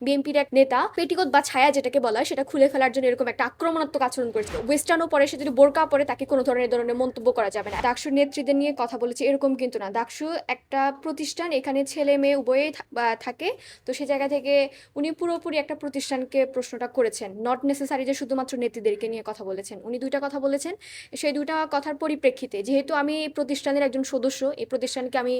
বিএনপির এক নেতা পেটিকোট বা ছায়া যেটাকে বলা হয় সেটা খুলে ফেলার জন্য এরকম একটা আক্রমণাত্মক আচরণ করেছিল। ওয়েস্টার্নও পরে সে যদি বোরকা পরে তাকে কোনো ধরনের মন্তব্য করা যাবে না। ডাকসুর নেত্রীদের নিয়ে কথা বলেছে এরকম কিন্তু না। ডাকসু একটা প্রতিষ্ঠান, এখানে ছেলে মেয়ে উভয়েই থাকে। তো সে জায়গা থেকে উনি পুরোপুরি একটা প্রতিষ্ঠানকে প্রশ্নটা করেছেন, নট নেসেসারি যে শুধুমাত্র নেত্রীদেরকে নিয়ে কথা বলেছেন। উনি দুইটা কথা বলেছেন, সেই দুইটা কথার পরিপ্রেক্ষিতে যেহেতু আমি এই প্রতিষ্ঠানের একজন সদস্য, এই প্রতিষ্ঠানকে আমি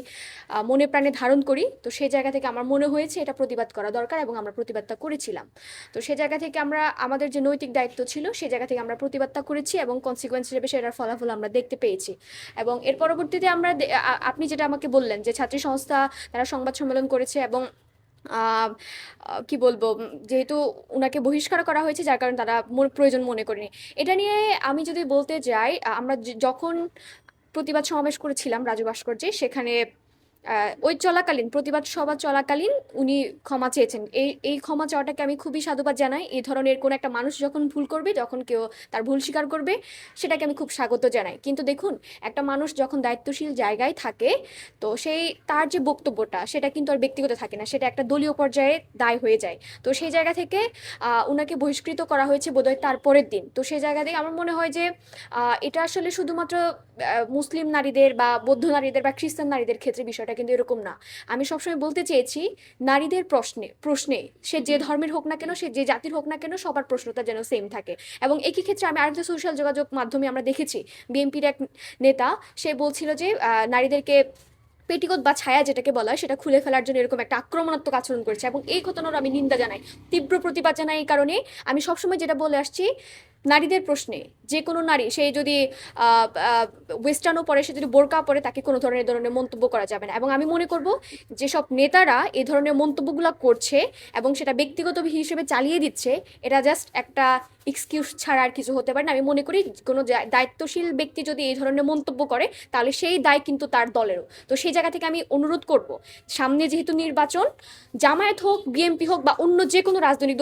মনে প্রাণে ধারণ করি, তো সেই জায়গা থেকে আমার মনে হয়েছে এটা প্রতিবাদ করা দরকার এবং আমরা প্রতিবাদটা করেছিলাম। তো সে জায়গা থেকে আমরা আমাদের যে নৈতিক দায়িত্ব ছিল সেই জায়গা থেকে আমরা প্রতিবাদটা করেছি এবং কনসিকুয়েন্স হিসেবে সেটার ফলাফল আমরা দেখতে পেয়েছি। এবং এর পরবর্তীতে আমরা আপনি যেটা আমাকে বললেন যে ছাত্রী সংস্থা তারা সংবাদ সম্মেলন করেছে এবং কি বলবো, যেহেতু উনাকে বহিষ্কার করা হয়েছে যার কারণে তারা প্রয়োজন মনে করেনি। এটা নিয়ে আমি যদি বলতে যাই, আমরা যখন প্রতিবাদ সমাবেশ করেছিলাম রাজু ভাস্কর্যে, সেখানে ওই চলাকালীন প্রতিবাদ সভা চলাকালীন উনি ক্ষমা চেয়েছেন। এই ক্ষমা চাওয়াটাকে আমি খুবই সাধুবাদ জানাই। এই ধরনের কোনো একটা মানুষ যখন ভুল করবে, যখন কেউ তার ভুল স্বীকার করবে, সেটাকে আমি খুব স্বাগত জানাই। কিন্তু দেখুন, একটা মানুষ যখন দায়িত্বশীল জায়গায় থাকে, তো তার যে বক্তব্যটা সেটা কিন্তু আর ব্যক্তিগত থাকে না, সেটা একটা দলীয় পর্যায়ে দায় হয়ে যায়। তো সেই জায়গা থেকে উনাকে বহিষ্কৃত করা হয়েছে বোধহয় তার পরের দিন। তো সেই জায়গা থেকে আমার মনে হয় যে এটা আসলে শুধুমাত্র মুসলিম নারীদের বা বৌদ্ধ নারীদের বা খ্রিস্টান নারীদের ক্ষেত্রে বিষয়টা কিন্তু এরকম না। আমি সবসময় বলতে চেয়েছি, নারীদের প্রশ্নে প্রশ্নে সে যে ধর্মের হোক না কেন, সে যে জাতির হোক না কেন, সবার প্রশ্নটা যেন সেম থাকে। এবং একই ক্ষেত্রে আমি আরেকটা সোশ্যাল যোগাযোগ মাধ্যমে আমরা দেখেছি, বিএনপির এক নেতা সে বলছিল যে নারীদেরকে পেটিকোট বা ছায়া যেটাকে বলা হয় সেটা খুলে ফেলার জন্য এরকম একটা আক্রমণাত্মক আচরণ করেছে এবং এই ঘটনার আমি নিন্দা জানাই, তীব্র প্রতিবাদ জানাই। এই কারণে আমি সবসময় যেটা বলে আসছি, নারীদের প্রশ্নে যে কোনো নারী, সে যদি ওয়েস্টার্নও পরে সে যদি বোরকা পরে তাকে কোনো ধরনের মন্তব্য করা যাবে না। এবং আমি মনে করব যেসব নেতারা এই ধরনের মন্তব্যগুলো করছে এবং সেটা ব্যক্তিগত হিসেবে চালিয়ে দিচ্ছে, এটা জাস্ট একটা এক্সকিউজ ছাড়া আর কিছু হতে পারে না। আমি মনে করি কোনো দায়িত্বশীল ব্যক্তি যদি এই ধরনের মন্তব্য করে, তাহলে সেই দায় কিন্তু তার দলেরও। তো সেই জায়গা থেকে আমি অনুরোধ করব, সামনে যেহেতু নির্বাচন, জামায়াত হোক, বিএনপি হোক বা অন্য যে কোনো রাজনৈতিক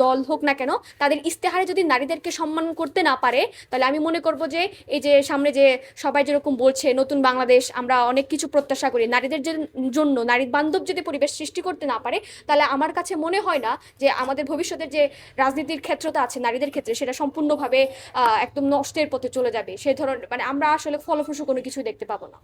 দল হোক না কেন, তাদের ইস্তেহারে যদি নারীদেরকে সম্মান করতে না পারে, তাহলে আমি মনে করব যে এই যে সামনে যে সবাই যেরকম বলছে নতুন বাংলাদেশ, আমরা অনেক কিছু প্রত্যাশা করি, নারীদের জন্য নারী বান্ধব যদি পরিবেশ সৃষ্টি করতে না পারে, তাহলে আমার কাছে মনে হয় না যে আমাদের ভবিষ্যতের যে রাজনীতির ক্ষেত্রটা আছে নারীদের ক্ষেত্রে, সেটা সম্পূর্ণভাবে একদম নষ্টের পথে চলে যাবে। সে ধরনের আমরা আসলে ফলপ্রসূ কোনো কিছু দেখতে পাবো না।